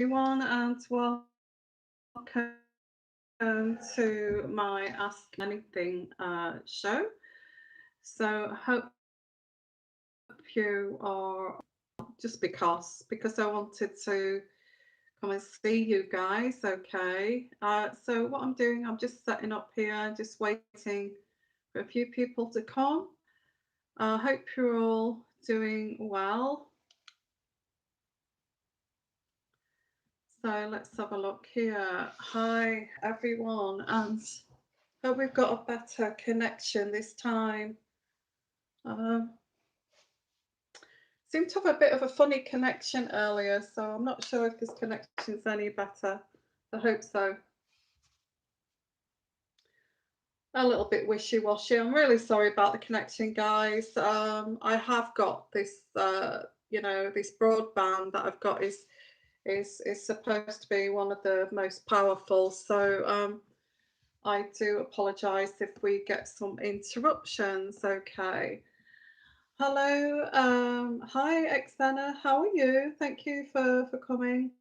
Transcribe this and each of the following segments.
everyone, and welcome to my Ask Anything show. So, hope you are just because I wanted to come and see you guys. Okay. So what I'm doing, I'm just setting up here, just waiting for a few people to come. Hope you're all doing well. So let's have a look here. Hi everyone, and hope we've got a better connection this time. Um, Seemed to have a bit of a funny connection earlier, so I'm not sure if this connection's any better. I hope so. A little bit wishy-washy. I'm really sorry about the connection, guys. I have got this, this broadband that I've got is supposed to be one of the most powerful. So I do apologise if we get some interruptions. Okay. Hello. Hi, Exena. How are you? Thank you for coming.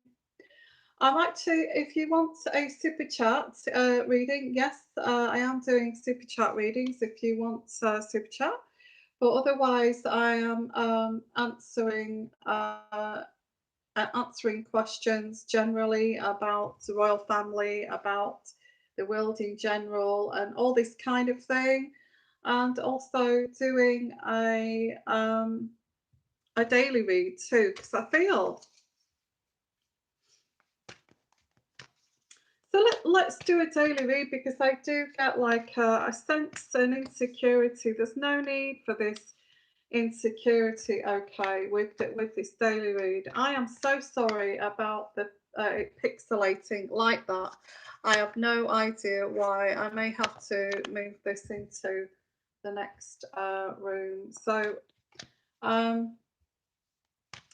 I'm actually, if you want a super chat reading, yes, I am doing super chat readings if you want super chat. But otherwise, I am answering questions generally about the royal family, about the world in general, and all this kind of thing, and also doing a daily read too, because I feel. So let's do a daily read because I do get like I sense an insecurity. There's no need for this insecurity. Okay, with this daily read, I am so sorry about the it pixelating like that. I have no idea why. I may have to move this into the next room. So um,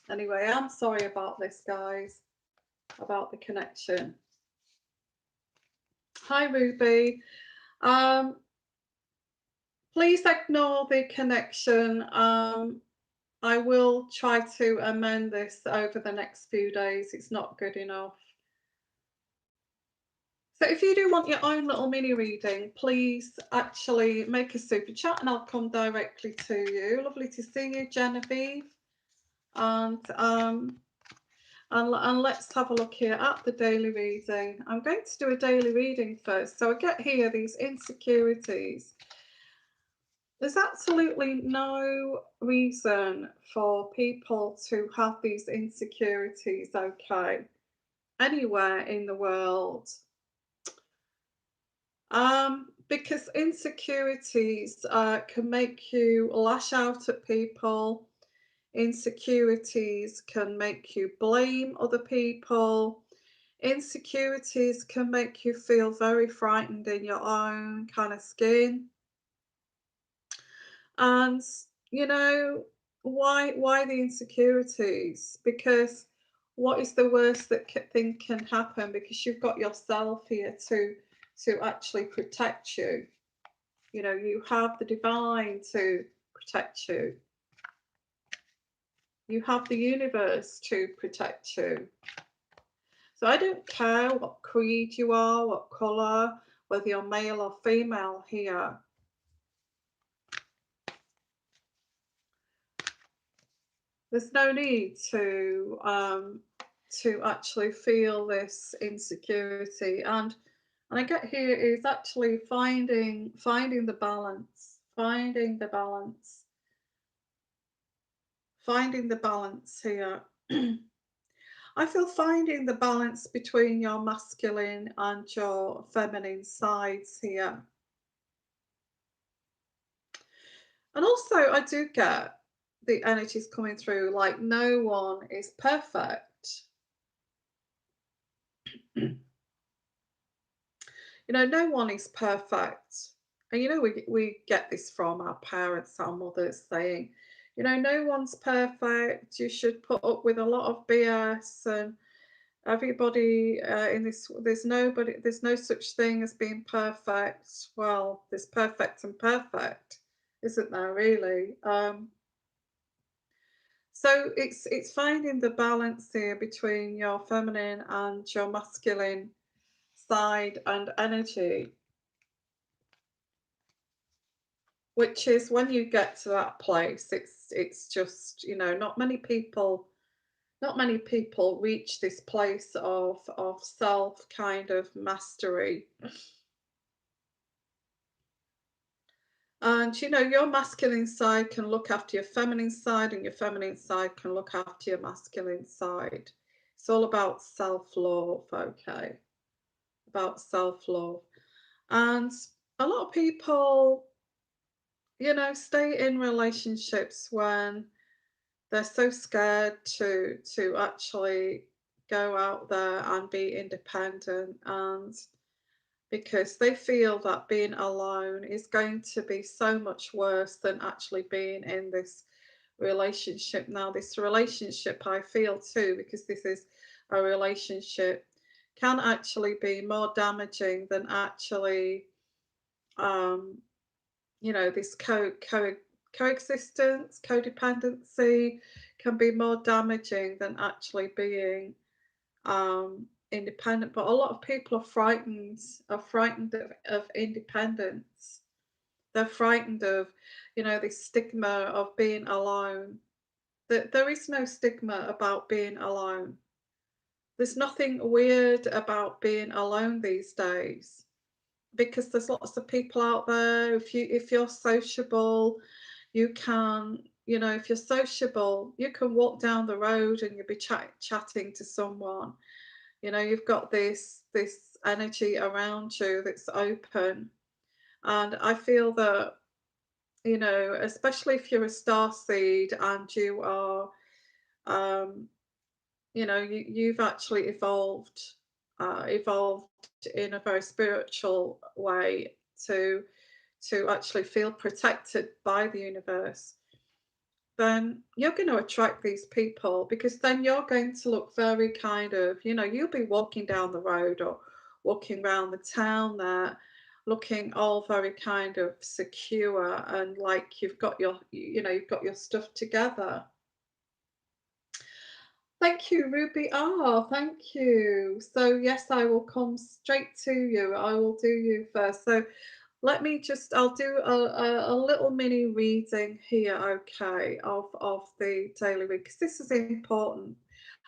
anyway, I'm sorry about this, guys, about the connection. Hi, Ruby. Um, Please ignore the connection. I will try to amend this over the next few days. It's not good enough. So if you do want your own little mini reading, please actually make a super chat and I'll come directly to you. Lovely to see you, Genevieve. And let's have a look here at the daily reading. I'm going to do a daily reading first. So I get here these insecurities. There's absolutely no reason for people to have these insecurities, okay, anywhere in the world. Because insecurities can make you lash out at people. Insecurities can make you blame other people. Insecurities can make you feel very frightened in your own kind of skin. And you know, why the insecurities? Because what is the worst that thing can happen? Because you've got yourself here to actually protect you. You know, you have the divine to protect you. You have the universe to protect you. So I don't care what creed you are, what colour, whether you're male or female here. There's no need to actually feel this insecurity, and I get here is actually finding the balance, finding the balance here. I feel finding the balance between your masculine and your feminine sides here. And also I do get the energies coming through like no one is perfect. You know, no one is perfect. And you know, we get this from our parents, our mothers saying, you know, no one's perfect. You should put up with a lot of BS, and everybody in this, there's no such thing as being perfect. Well, there's perfect and perfect, isn't there, really? So it's finding the balance here between your feminine and your masculine side and energy, which is when you get to that place, it's just, not many people reach this place of self kind of mastery. And your masculine side can look after your feminine side, and your feminine side can look after your masculine side. It's all about self-love, okay? About self-love. And a lot of people, stay in relationships when they're so scared to actually go out there and be independent, and because they feel that being alone is going to be so much worse than actually being in this relationship. Now, this relationship, I feel too, because this is a relationship, can actually be more damaging than actually, um, this coexistence, codependency can be more damaging than actually being independent. But a lot of people are frightened of independence. They're frightened of, this stigma of being alone. There is no stigma about being alone. There's nothing weird about being alone these days, because there's lots of people out there. If you're sociable, you can, if you're sociable, you can walk down the road and you'll be chatting to someone. You've got this energy around you that's open. And I feel that, especially if you're a star seed and you are, um, you've actually evolved in a very spiritual way to actually feel protected by the universe, then you're going to attract these people, because then you're going to look very kind of, you'll be walking down the road or walking around the town there, looking all very kind of secure and like you've got your stuff together. Thank you, Ruby R. Thank you. So yes, I will come straight to you. I will do you first. So I'll do a little mini reading here, okay, of the daily read, because this is important.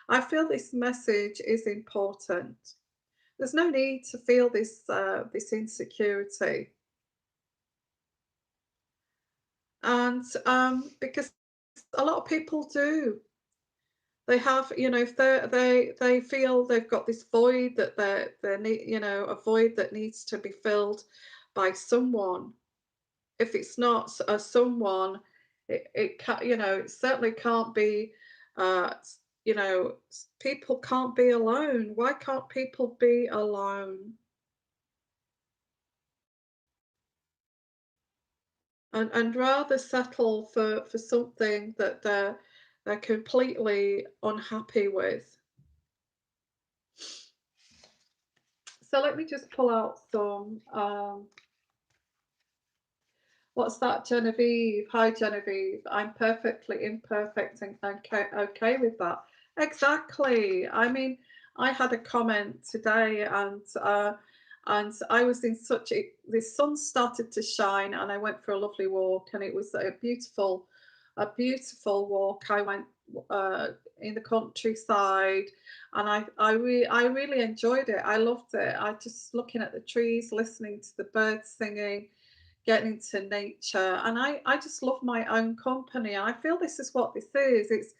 I feel this message is important. There's no need to feel this insecurity, and because a lot of people do. They have, if they feel they've got this void that they need, a void that needs to be filled by someone. If it's not a someone, it can, it certainly can't be. Uh, People can't be alone. Why can't people be alone? And rather settle for something that they're completely unhappy with. So let me just pull out some. What's that, Genevieve? Hi, Genevieve. I'm perfectly imperfect and okay with that. Exactly. I mean, I had a comment today, and I was in such a, the sun started to shine, and I went for a lovely walk, and it was a beautiful walk. I went uh, in the countryside, and I really enjoyed it. I loved it. I just looking at the trees, listening to the birds singing, getting into nature, and I just love my own company. And I feel this is what this is.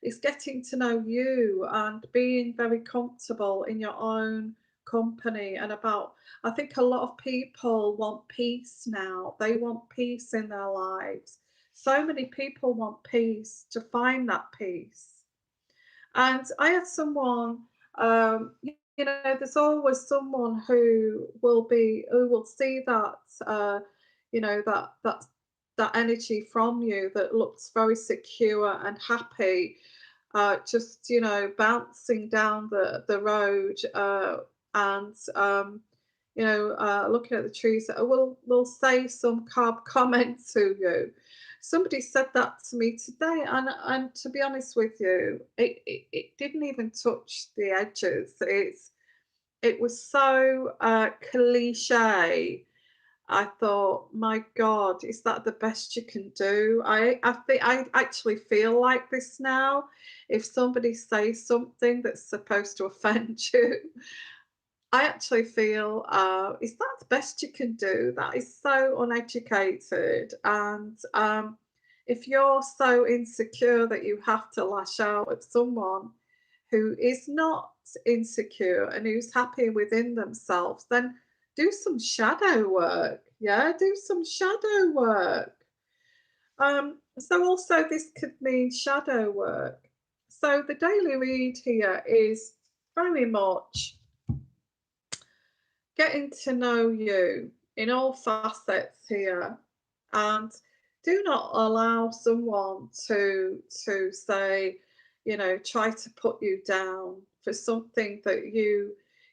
It's getting to know you and being very comfortable in your own company. And about, I think a lot of people want peace now. They want peace in their lives. So many people want peace, to find that peace. And I had someone, there's always someone who will see that, that energy from you that looks very secure and happy, just bouncing down the road, and looking at the trees, that will say some carb comment to you. Somebody said that to me today, and to be honest with you, it didn't even touch the edges. It was so cliche. I thought, my God, is that the best you can do? I think I actually feel like this now. If somebody says something that's supposed to offend you, I actually feel, is that the best you can do? That is so uneducated. And if you're so insecure that you have to lash out at someone who is not insecure and who's happy within themselves, then do some shadow work. Yeah, do some shadow work. So also this could mean shadow work. So the daily read here is very much getting to know you in all facets here, and do not allow someone to say, try to put you down for something that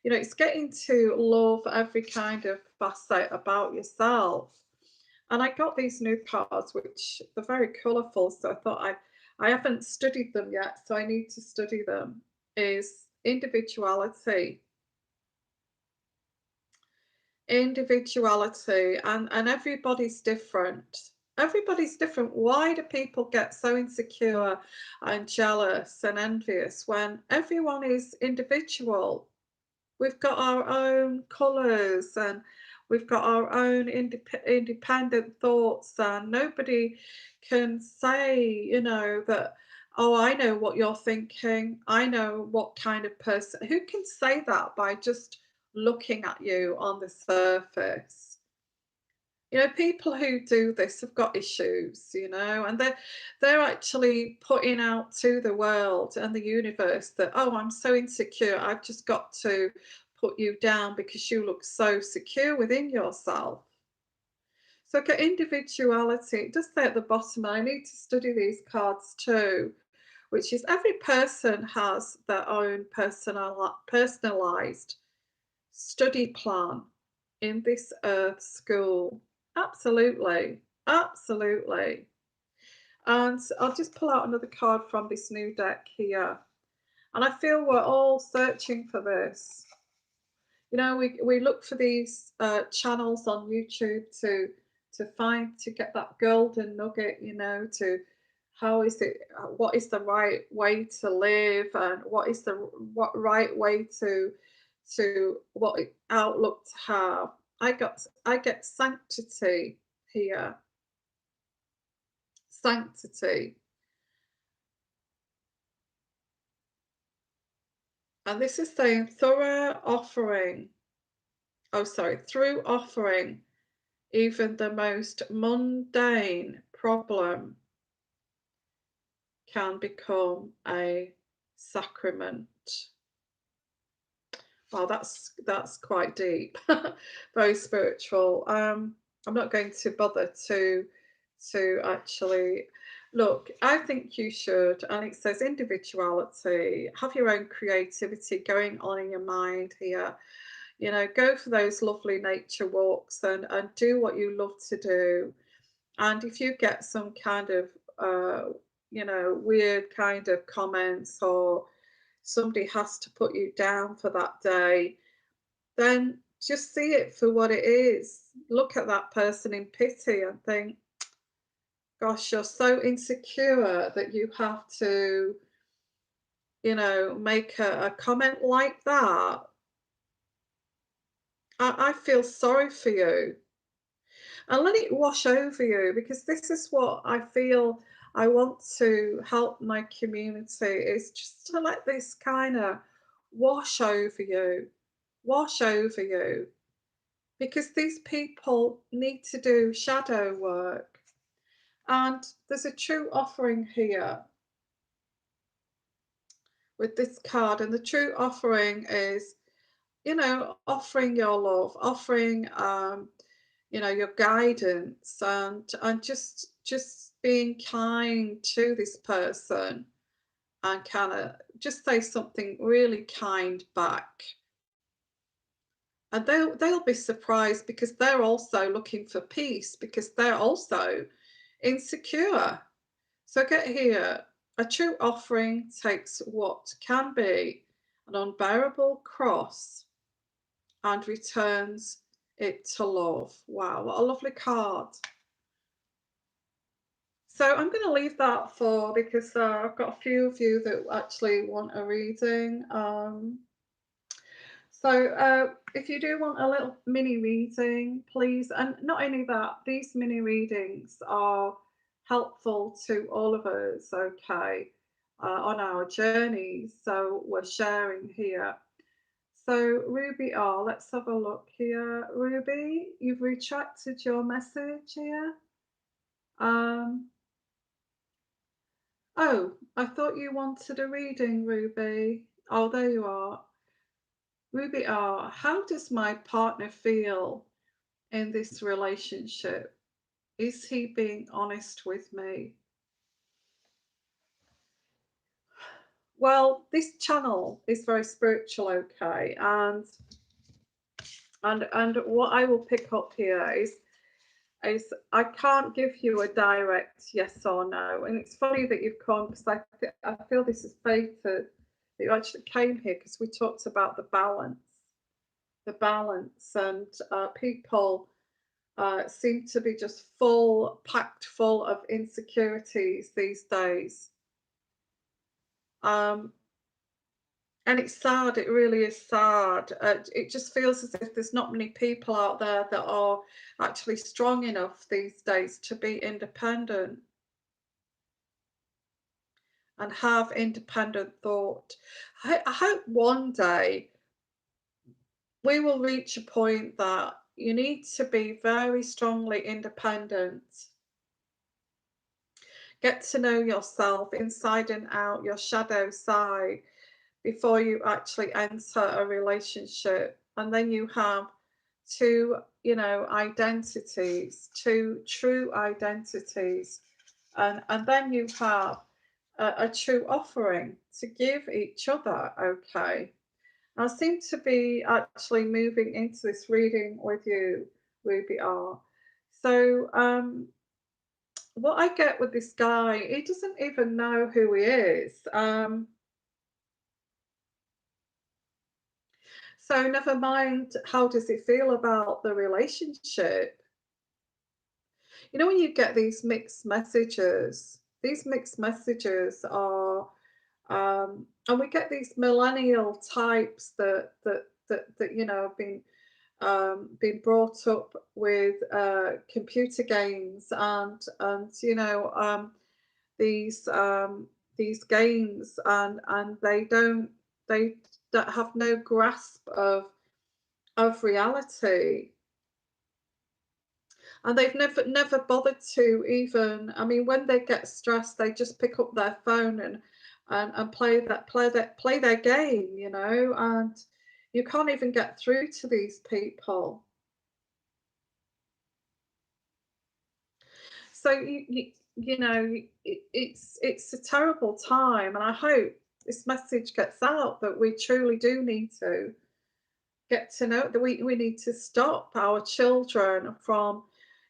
it's getting to love every kind of facet about yourself. And I got these new cards, which they're very colourful, so I thought I haven't studied them yet, so I need to study them. Is individuality, and everybody's different. Why do people get so insecure and jealous and envious when everyone is individual? We've got our own colors, and we've got our own independent thoughts, and nobody can say, that, oh, I know what you're thinking, I know what kind of person. Who can say that by just looking at you on the surface? People who do this have got issues, and they're actually putting out to the world and the universe that, oh, I'm so insecure, I've just got to put you down because you look so secure within yourself. So get individuality. It does say at the bottom, I need to study these cards too, which is every person has their own personalized study plan in this earth school. Absolutely. Absolutely. And I'll just pull out another card from this new deck here. And I feel we're all searching for this. We look for these channels on YouTube to get that golden nugget, to what is the right way to live, and what right way to what outlook to have. I get sanctity here. Sanctity. And this is saying thorough offering. Oh, sorry, through offering even the most mundane problem can become a sacrament. Well, that's quite deep, very spiritual. I'm not going to bother to actually look. I think you should, and it says individuality, have your own creativity going on in your mind here. Go for those lovely nature walks and do what you love to do. And if you get some kind of weird kind of comments, or somebody has to put you down for that day, then just see it for what it is. Look at that person in pity and think, gosh, you're so insecure that you have to, make a comment like that. I feel sorry for you. And let it wash over you, because this is what I feel I want to help my community, is just to let this kind of wash over you, wash over you, because these people need to do shadow work. And there's a true offering here with this card, and the true offering is, offering your love, offering your guidance, and just being kind to this person, and kind of just say something really kind back. And they'll be surprised, because they're also looking for peace, because they're also Insecure. So get here. A true offering takes what can be an unbearable cross and returns it to love. Wow, what a lovely card. So I'm going to leave that for because I've got a few of you that actually want a reading. So if you do want a little mini reading, please, and not only that, these mini readings are helpful to all of us, okay, on our journeys. So we're sharing here. So Ruby R, let's have a look here. Ruby, you've retracted your message here. Oh, I thought you wanted a reading, Ruby. Oh, there you are. Ruby R, how does my partner feel in this relationship? Is he being honest with me? Well, this channel is very spiritual, okay, and what I will pick up here is I can't give you a direct yes or no. And it's funny that you've come because I feel this is fated that you actually came here because we talked about the balance, and people seem to be just packed full of insecurities these days. Um, and it's sad, it really is sad. It just feels as if there's not many people out there that are actually strong enough these days to be independent and have independent thought. I hope one day we will reach a point that you need to be very strongly independent. Get to know yourself inside and out, your shadow side, before you actually enter a relationship. And then you have two, identities, two true identities. And then you have a true offering to give each other, okay? I seem to be actually moving into this reading with you, Ruby R. So, what I get with this guy, he doesn't even know who he is. So never mind how does he feel about the relationship. You know, when you get these mixed messages are, and we get these millennial types that have been brought up with computer games and these these games and they don't have no grasp of reality, and they've never bothered to even, I mean, when they get stressed they just pick up their phone and play their game, and you can't even get through to these people. So it's a terrible time, and I hope this message gets out that we truly do need to get to know that we need to stop our children from,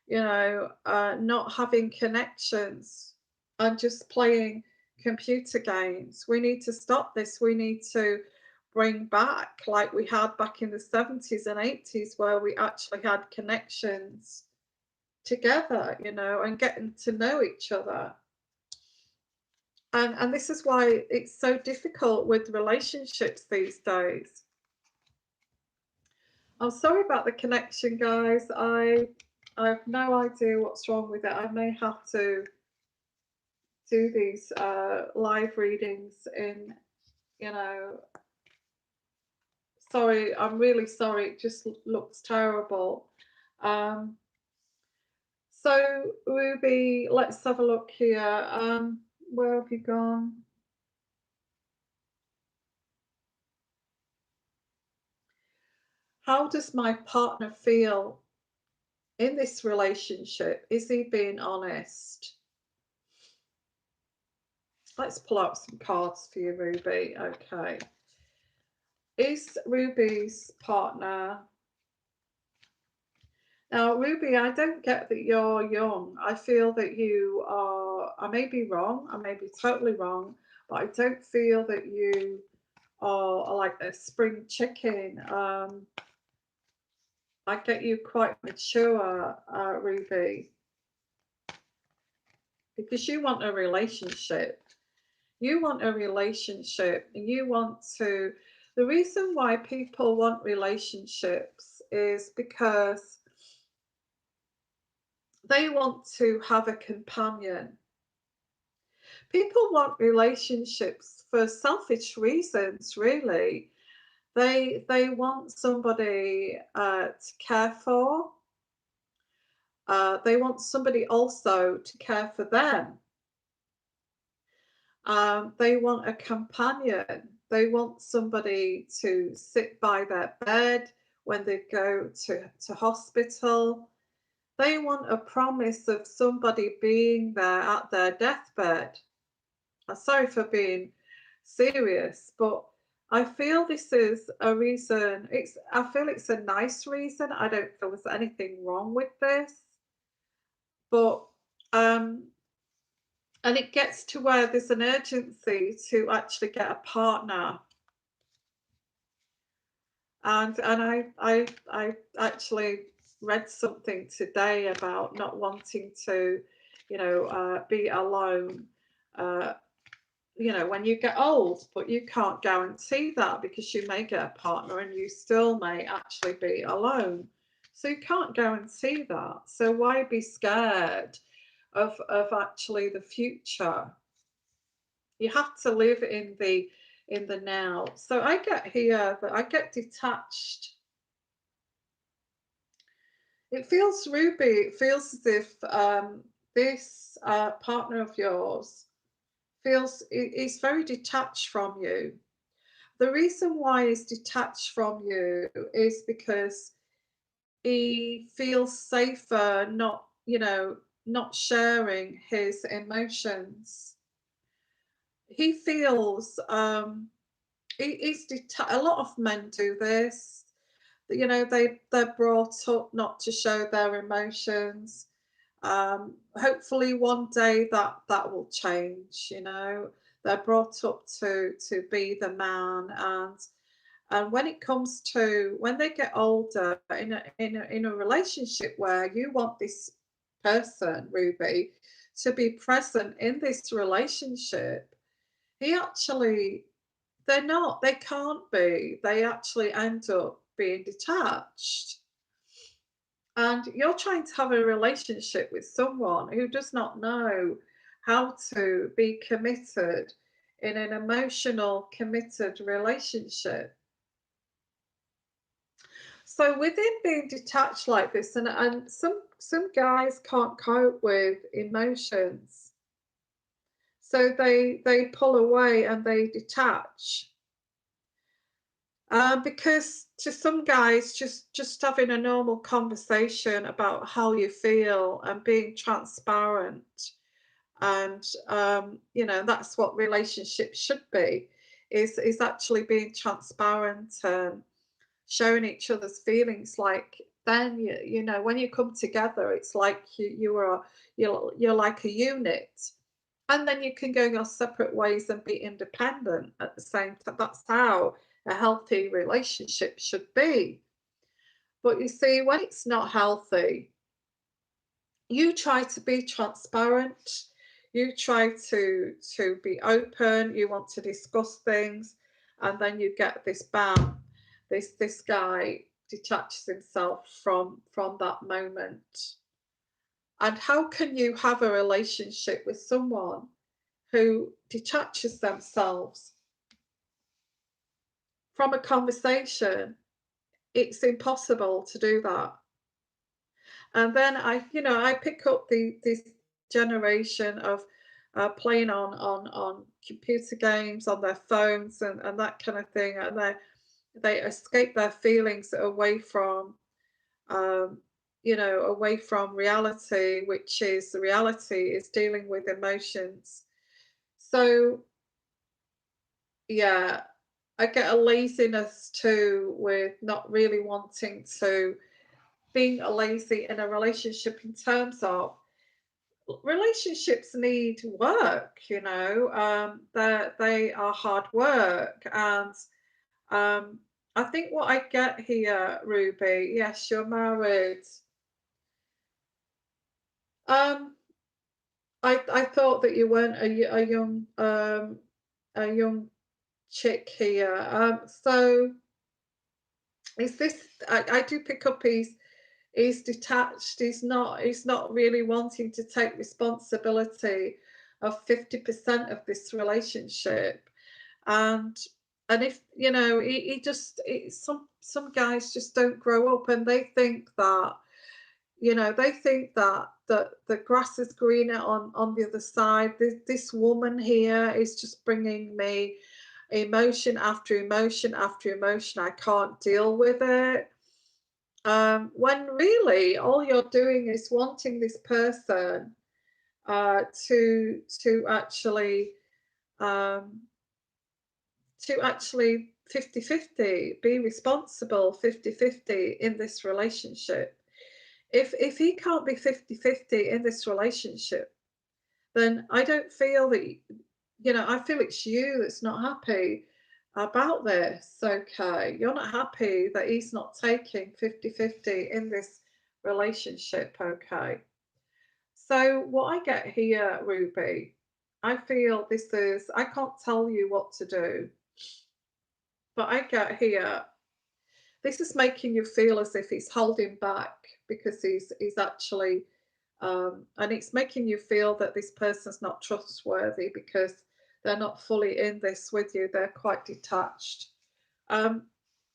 not having connections and just playing computer games. We need to stop this. We need to bring back like we had back in the 70s and 80s where we actually had connections together, and getting to know each other. And this is why it's so difficult with relationships these days. I'm sorry about the connection, guys. I have no idea what's wrong with it. I may have to do these live readings in, you know. Sorry, I'm really sorry. It just looks terrible. Um, so Ruby, let's have a look here. Where have you gone? How does my partner feel in this relationship? Is he being honest? Let's pull out some cards for you, Ruby. Okay. Is Ruby's partner Now, Ruby, I don't get that you're young. I feel that you are, I may be wrong, I may be totally wrong, but I don't feel that you are like a spring chicken. I get you quite mature, Ruby, because you want a relationship. You want a relationship, and you want to. The reason why people want relationships is because they want to have a companion. People want relationships for selfish reasons, really. They want somebody to care for. They want somebody also to care for them. They want a companion. They want somebody to sit by their bed when they go to hospital. They want a promise of somebody being there at their deathbed. I'm sorry for being serious, but I feel this is a reason. I feel it's a nice reason. I don't feel there's anything wrong with this, but um, and it gets to where there's an urgency to actually get a partner. And I actually read something today about not wanting to, be alone. Uh, when you get old, but you can't guarantee that because you may get a partner and you still may actually be alone. So you can't guarantee that. So why be scared of actually the future? You have to live in the now. So I get here that I get detached. It feels, Ruby, it feels as if this partner of yours feels is very detached from you. The reason why he's detached from you is because he feels safer not sharing his emotions. He feels a lot of men do this. They're brought up not to show their emotions. Hopefully one day that will change. They're brought up to be the man, and when it comes to when they get older in a relationship where you want this person, Ruby, to be present in this relationship, he actually they can't be. They actually end up being detached. And you're trying to have a relationship with someone who does not know how to be committed in an emotional, committed relationship. So with him being detached like this, and some guys can't cope with emotions, so they pull away and they detach. Because to some guys, just having a normal conversation about how you feel and being transparent, and that's what relationships should be, is actually being transparent and showing each other's feelings. Like then when you come together, it's like you're like a unit, and then you can go your separate ways and be independent at the same time. That's how a healthy relationship should be. But you see, when it's not healthy, you try to be transparent, you try to be open, you want to discuss things, and then you get this bam, this guy detaches himself from that moment. And how can you have a relationship with someone who detaches themselves from a conversation? It's impossible to do that. And then I pick up this generation of playing on computer games on their phones and that kind of thing, and they escape their feelings um, away from reality, which is the reality is dealing with emotions. So yeah, I get a laziness too with not really wanting to being lazy in a relationship in terms of relationships need work, you know, they are hard work. And I think what I get here, Ruby, yes, you're married. Um, I thought that you weren't a young chick here. So is this? I do pick up he's detached. He's not really wanting to take responsibility of 50% of this relationship. And if you know, he just some guys just don't grow up, and they think that, you know, they think that the grass is greener on the other side. This woman here is just bringing me emotion after emotion after emotion. I can't deal with it. When really all you're doing is wanting this person to actually um, 50-50, be responsible 50-50 in this relationship. If he can't be 50-50 in this relationship, then I don't feel that, you know, I feel it's you that's not happy about this. Okay, you're not happy that he's not taking 50-50 in this relationship. Okay, so what I get here, Ruby, I feel this is, I can't tell you what to do, but I get here, this is making you feel as if he's holding back because he's actually and it's making you feel that this person's not trustworthy because they're not fully in this with you. They're quite detached. Um,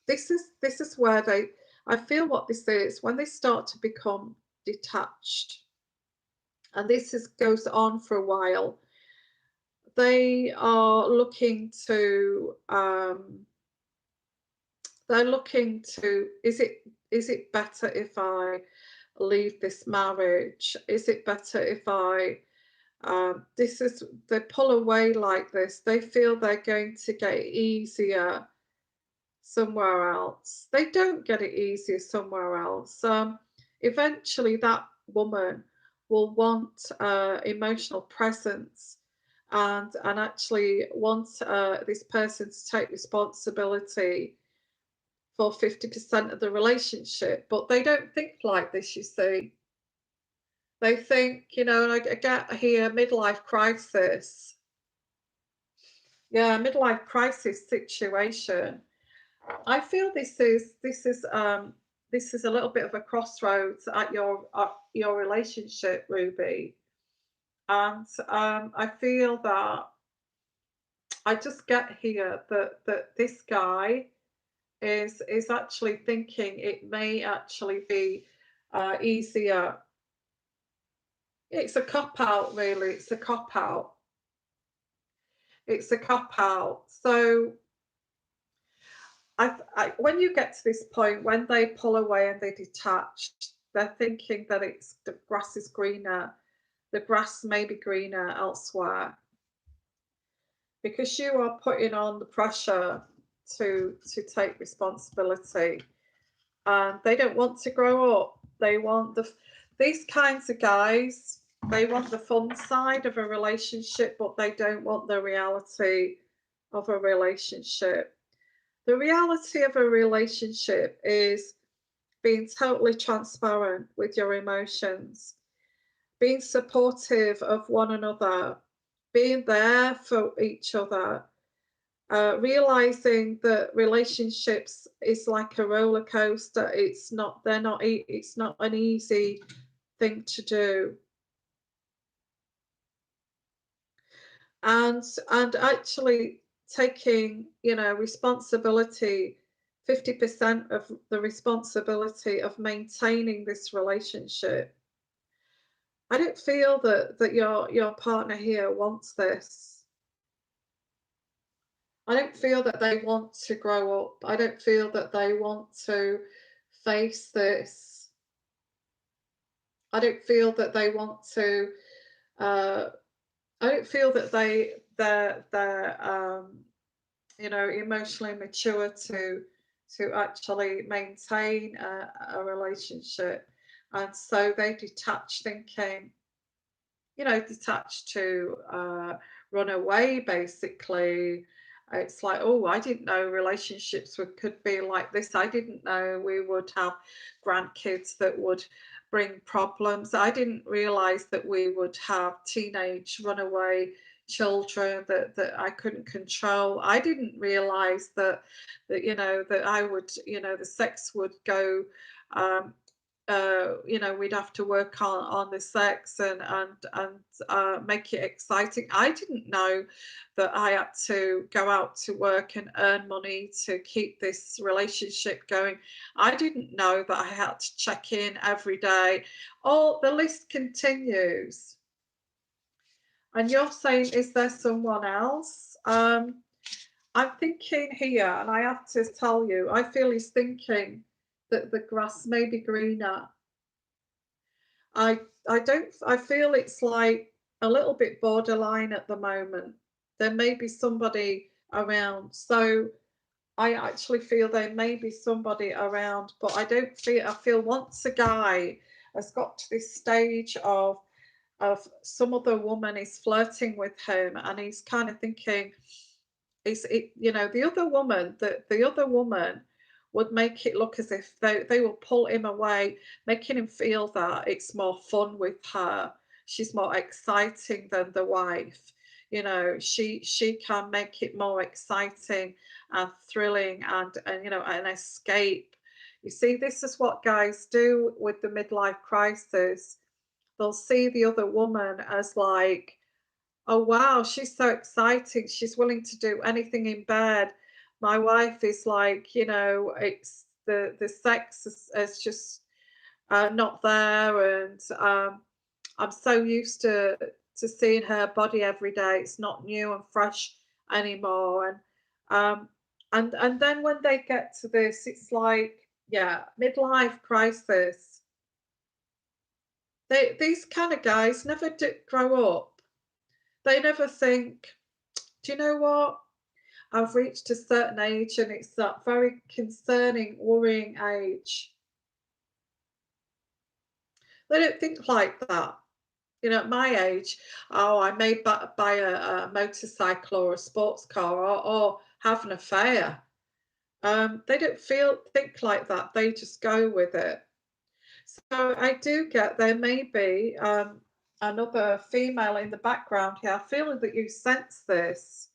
this is where they. I feel what this is when they start to become detached, and this is goes on for a while. They are looking to. They're looking to. Is it better if I leave this marriage? Is it better if I this is they pull away like this? They feel they're going to get easier somewhere else. They don't get it easier somewhere else. Eventually, that woman will want emotional presence and actually want this person to take responsibility for 50% of the relationship. But they don't think like this, you see. They think, you know, I get here midlife crisis. Yeah, midlife crisis situation. I feel this is a little bit of a crossroads at your relationship, Ruby. And I feel that I just get here that this guy is actually thinking it may actually be easier. It's a cop out, really. It's a cop out. It's a cop out. So when you get to this point, when they pull away and they detach, they're thinking that it's the grass is greener. The grass may be greener elsewhere because you are putting on the pressure to take responsibility, and they don't want to grow up. They want these kinds of guys. They want the fun side of a relationship, but they don't want the reality of a relationship. The reality of a relationship is being totally transparent with your emotions, being supportive of one another, being there for each other, realizing that relationships is like a roller coaster. It's not. They're not. It's not an easy thing to do. And actually taking, you know, responsibility, 50% of the responsibility of maintaining this relationship. I don't feel that your partner here wants this. I don't feel that they want to grow up. I don't feel that they want to face this. I don't feel that they want to uh, I don't feel that they're you know, emotionally mature to actually maintain a relationship. And so they detach thinking, detached to run away, basically. It's like, oh, I didn't know relationships could be like this. I didn't know we would have grandkids that would bring problems. I didn't realize that we would have teenage runaway children that I couldn't control. I didn't realize that I would, the sex would go um, we'd have to work on the sex and make it exciting. I didn't know that I had to go out to work and earn money to keep this relationship going. I didn't know that I had to check in every day. Oh, the list continues. And you're saying, is there someone else? I'm thinking here, and I have to tell you, I feel he's thinking that the grass may be greener. I I don't I feel it's like a little bit borderline at the moment. There may be somebody around. So I actually feel there may be somebody around, but I feel once a guy has got to this stage of some other woman is flirting with him and he's kind of thinking, is it, the other woman would make it look as if they will pull him away, making him feel that it's more fun with her. She's more exciting than the wife. She can make it more exciting and thrilling and an escape. You see, this is what guys do with the midlife crisis. They'll see the other woman as like, oh wow, she's so exciting. She's willing to do anything in bed. My wife is like, it's the sex is just not there, and I'm so used to seeing her body every day. It's not new and fresh anymore, and then when they get to this, it's like, yeah, midlife crisis. These kind of guys never grow up. They never think, do you know what? I've reached a certain age and it's that very concerning, worrying age. They don't think like that. At my age, oh, I may buy a motorcycle or a sports car or have an affair. They don't think like that. They just go with it. So I do get there may be another female in the background here. I feel that you sense this.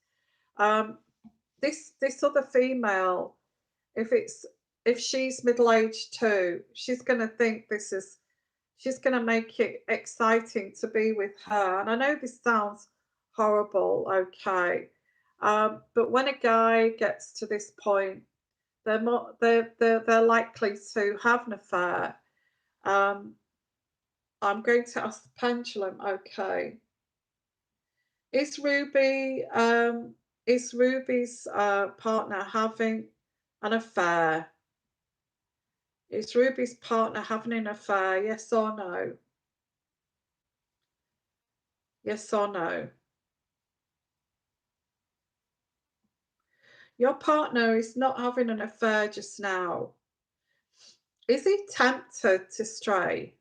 Um, this other female, if it's if she's middle aged too, she's going to think she's going to make it exciting to be with her. And I know this sounds horrible, okay, but when a guy gets to this point, they're likely to have an affair. Um, I'm going to ask the pendulum, okay. Is Ruby is Ruby's partner having an affair? Is Ruby's partner having an affair? Yes or no? Yes or no? Your partner is not having an affair just now. Is he tempted to stray?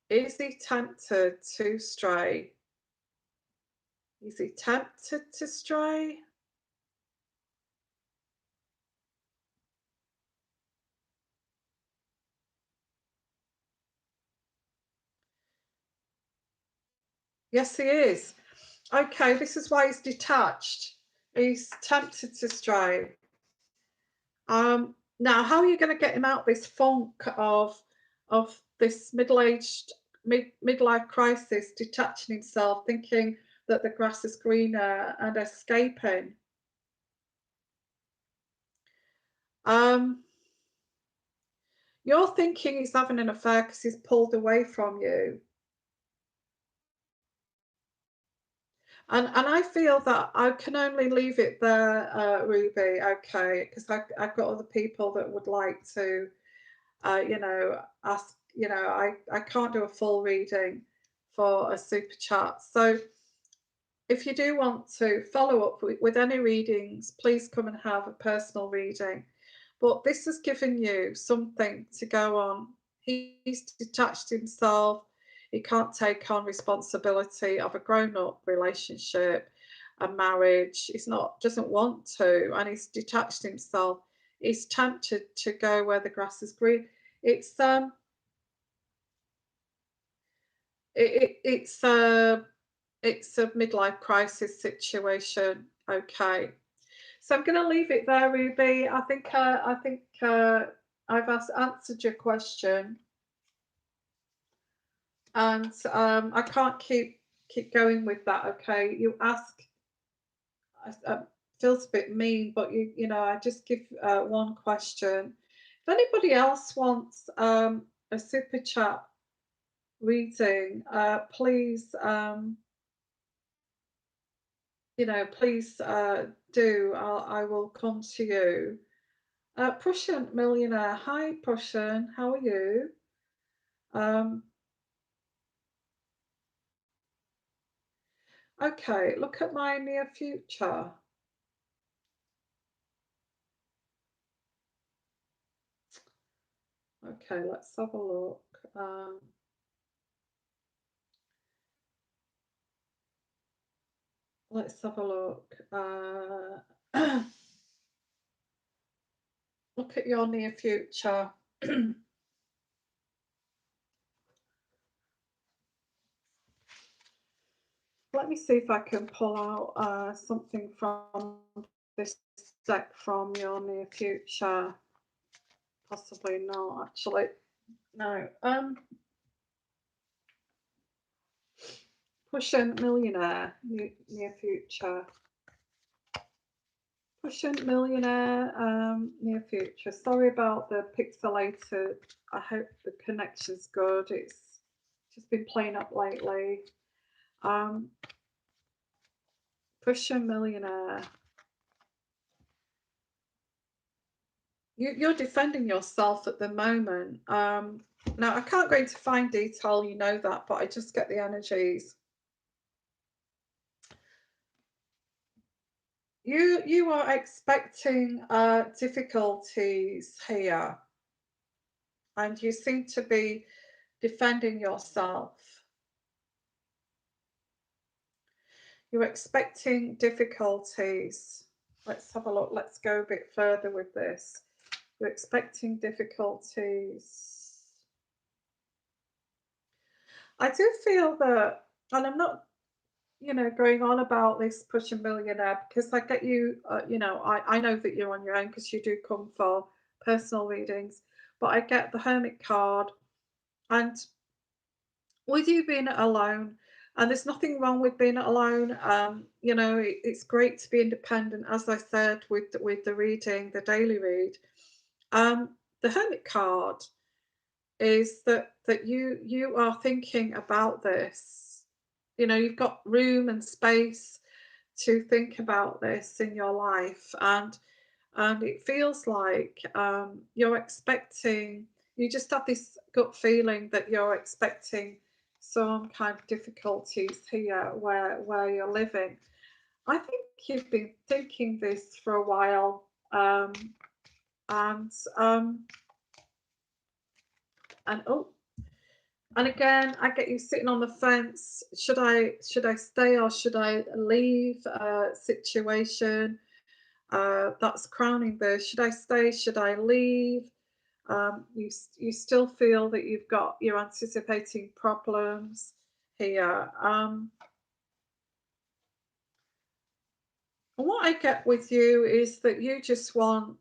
Is he tempted to stray? Is he tempted to stray? Yes, he is. Okay, this is why he's detached. He's tempted to stray. Now, how are you going to get him out this funk of this middle-aged midlife crisis, detaching himself, thinking that the grass is greener, and escaping? Um, you're thinking he's having an affair because he's pulled away from you, and I feel that I can only leave it there, Ruby. Okay, because I've got other people that would like to ask, I can't do a full reading for a super chat. So if you do want to follow up with any readings, please come and have a personal reading. but this has given you something to go on. He's detached himself. He can't take on responsibility of a grown-up relationship, a marriage. He's not doesn't want to, and he's detached himself. He's tempted to go where the grass is green. It's it's a midlife crisis situation. Okay, so I'm going to leave it there, Ruby. I think I've answered your question, and I can't keep going with that. Okay, you ask. Feels a bit mean, but you know, I just give one question. If anybody else wants a super chat reading, please, you know, please do. I will come to you. Prussian Millionaire. Hi, Prussian. How are you? Um, okay, look at my near future. Okay, let's have a look. Let's have a look. Look at your near future. Let me see if I can pull out something from this deck from your near future. Possibly not, actually. No. Prussian Millionaire, near future. Prussian Millionaire, near future. Sorry about the pixelated. I hope the connection's good. It's just been playing up lately. Prussian Millionaire. You're defending yourself at the moment. Now, I can't go into fine detail, you know that, but I just get the energies. You are expecting difficulties here, and you seem to be defending yourself. You're expecting difficulties. Let's have a look. Let's go a bit further with this. You're expecting difficulties. I do feel that, and I'm not, you know, going on about this Prussian Millionaire because I get you, you know, I know that you're on your own because you do come for personal readings, but I get the Hermit card, and with you being alone, and there's nothing wrong with being alone. You know, it's great to be independent, as I said with the reading, the daily read. The Hermit card is that you are thinking about this. You know, you've got room and space to think about this in your life, and it feels like you're expecting. You just have this gut feeling that you're expecting some kind of difficulties here where you're living. I think you've been thinking this for a while, and um, and oh, and again, I get you sitting on the fence. Should I stay or should I leave? Situation that's crowning this. Should I stay? Should I leave? You still feel that you're anticipating problems here. And what I get with you is that you just want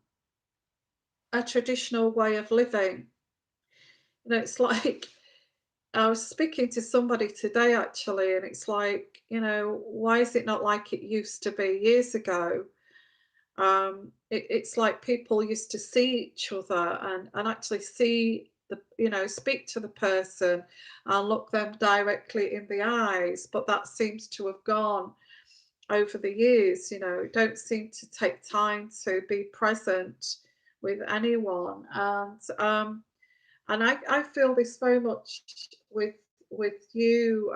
a traditional way of living. You know, it's like I was speaking to somebody today actually, and it's like, you know, why is it not like it used to be years ago? It's like people used to see each other and actually see the, you know, speak to the person and look them directly in the eyes, but that seems to have gone over the years. You know, don't seem to take time to be present with anyone, and I feel this very much with you,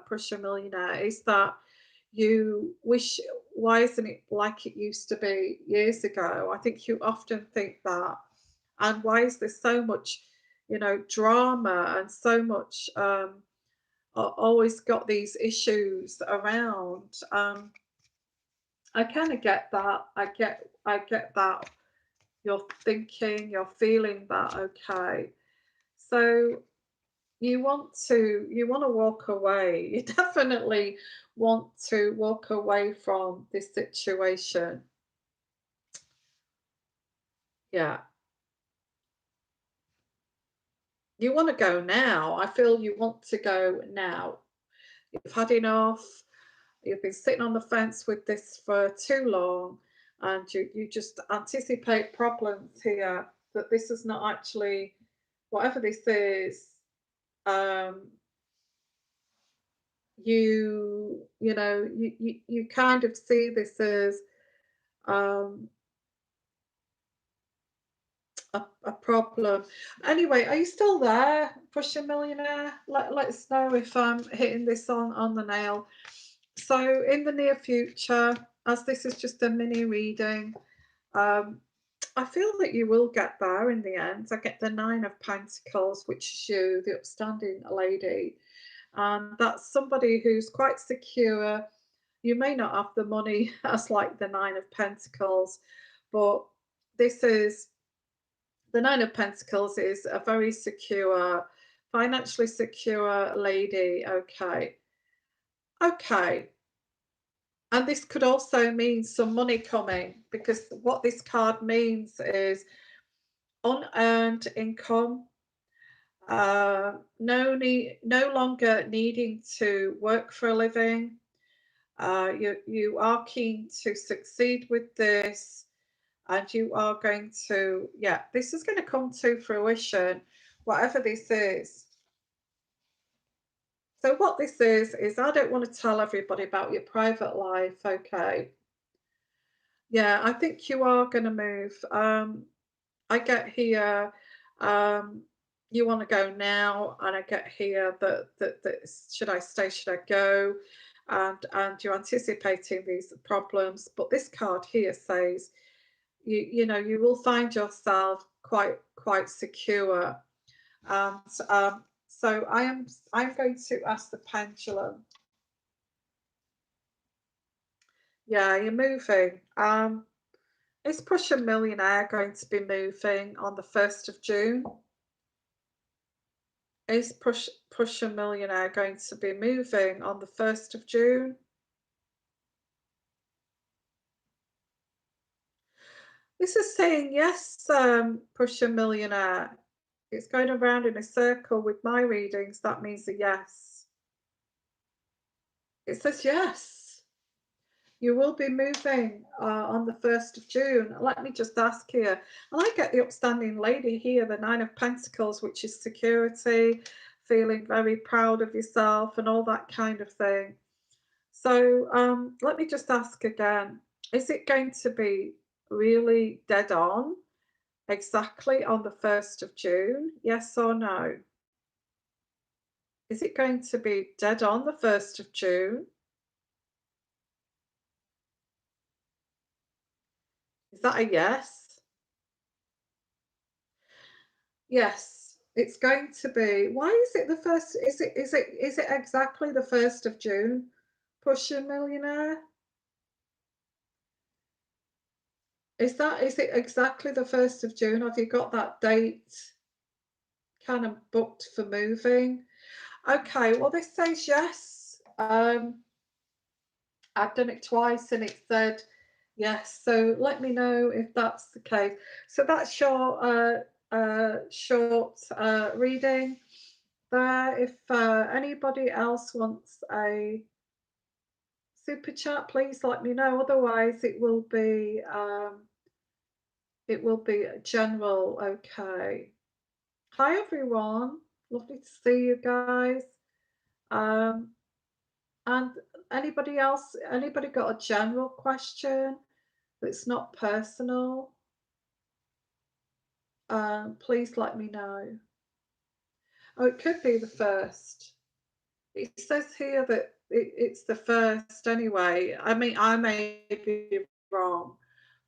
Prussia Millionaire, is that You wish, why isn't it like it used to be years ago? I think you often think that. And why is there so much, drama and so much, always got these issues around? I kind of get that. I get that you're thinking, you're feeling that, okay. So you want to walk away. You definitely want to walk away from this situation. Yeah. You want to go now. I feel you want to go now. You've had enough. You've been sitting on the fence with this for too long, and you just anticipate problems here, that this is not actually, whatever this is, um, you kind of see this as, um, a problem. Anyway, are you still there, Prussian Millionaire? Let us know if I'm hitting this on the nail. So, in the near future, as this is just a mini reading, um, I feel that you will get there in the end. I get the Nine of Pentacles, which is you, the upstanding lady. And that's somebody who's quite secure. You may not have the money as like the Nine of Pentacles, but this is the Nine of Pentacles is a very secure, financially secure lady. Okay. Okay. And this could also mean some money coming, because what this card means is unearned income, no longer needing to work for a living. You are keen to succeed with this, and you are going to, yeah, this is going to come to fruition, whatever this is. So what this is I don't want to tell everybody about your private life, okay? Yeah, I think you are going to move. I get here, um, you want to go now, and I get here that should I stay, should I go, and you're anticipating these problems. But this card here says you will find yourself quite secure, and so I'm going to ask the pendulum. Yeah, you're moving. Is Prussian Millionaire going to be moving on the 1st of June? Is Prussian Millionaire going to be moving on the 1st of June? This is saying yes, Prussian Millionaire. It's going around in a circle with my readings. That means a yes. It says yes. You will be moving on the 1st of June. Let me just ask here. And I get the upstanding lady here, the Nine of Pentacles, which is security, feeling very proud of yourself and all that kind of thing. So let me just ask again. Is it going to be really dead on exactly on the 1st of June? Yes or no? Is it going to be dead on the 1st of June? Is that a yes? Yes, it's going to be. Why is it the first? Is it exactly the 1st of June? Push a millionaire. Is it exactly the 1st of June? Have you got that date kind of booked for moving? Okay, well this says yes. I've done it twice and it said yes. So let me know if that's the case. So that's your short reading there. If anybody else wants a super chat, please let me know. Otherwise, it will be general. Okay. Hi everyone. Lovely to see you guys. Um, and anybody else? Anybody got a general question that's not personal? Please let me know. Oh, it could be the first. It says here that it's the first anyway. I mean, I may be wrong,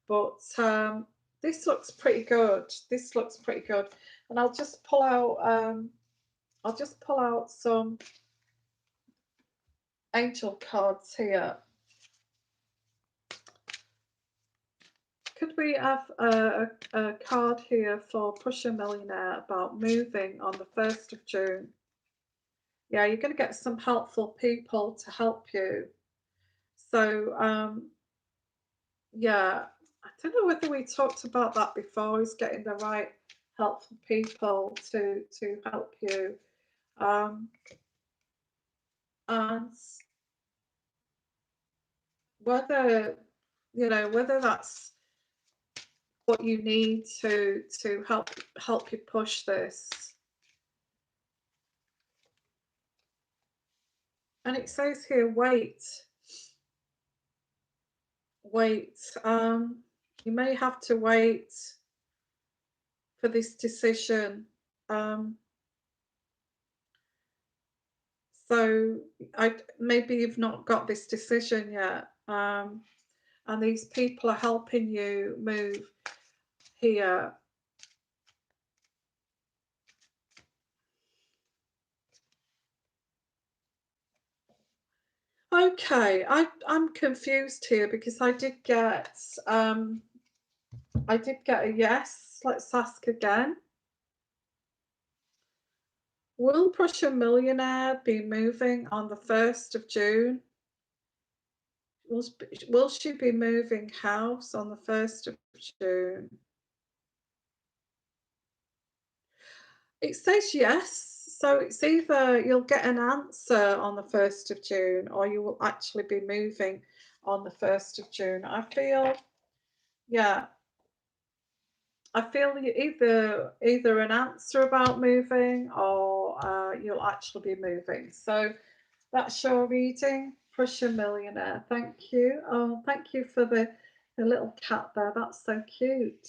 but this looks pretty good. This looks pretty good, and I'll just pull out some angel cards here. Could we have a card here for Prussian Millionaire about moving on the 1st of June? Yeah, you're going to get some helpful people to help you. So, yeah, I don't know whether we talked about that before, is getting the right helpful people to help you. And whether, whether that's what you need to help you push this. And it says here, wait, wait. You may have to wait for this decision. So maybe you've not got this decision yet, and these people are helping you move here. Okay, I'm confused here because I did get a yes. Let's ask again. Will Prussian Millionaire be moving on the 1st of June? Will she be moving house on the 1st of June? It says yes, so it's either you'll get an answer on the 1st of June or you will actually be moving on the 1st of June. I feel, yeah, I feel either an answer about moving or you'll actually be moving. So that's your reading, Prussian Millionaire. Thank you. Oh, thank you for the little cat there. That's so cute.